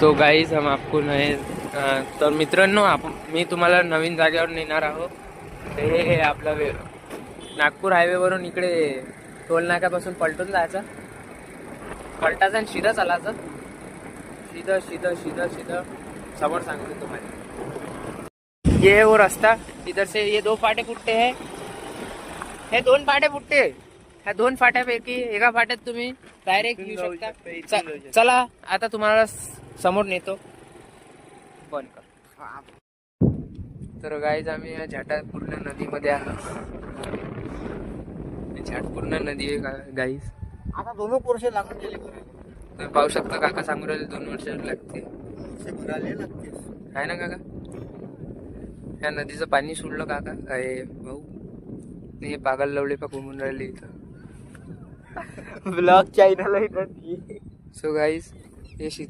तो गाईज हम आपको नए तर मित्रांनो मी तुम्हाला नवीन जागेवर नेणार आहोत. हे आपला नागपूर हायवेवरून इकडे टोल नाक्यापासून पलटून जायचं, पलटायचं आणि सीधा चालायचं. सीधा सीधा सीधा सीधा समोर सांगतो तुम्हाला. ये वो रास्ता इधर से ये 2 फाटे फुटते है. हे 2 फाटे फुटते. ह्या 2 फाट्यापैकी एका फाट्यात तुम्ही डायरेक्ट येऊ शकता. चला आता तुम्हाला समोर नेतो. बंद कर. तर गाईज आम्ही या झाटापूर्ण नदीमध्ये आलो. झाटपूर्ण नदी आहे गाईज. आता 2 वर्ष लागून गेले. तुम्ही पाहू शकता काका सांगू राहिले 2 वर्ष लागते. आहे ना काका. या नदीचं पाणी सोडलं काका काय भाऊ. हे पागल लवले का घुमून राहिले इथं. ब्लॉग चॅनल आहे. सो गाईज हे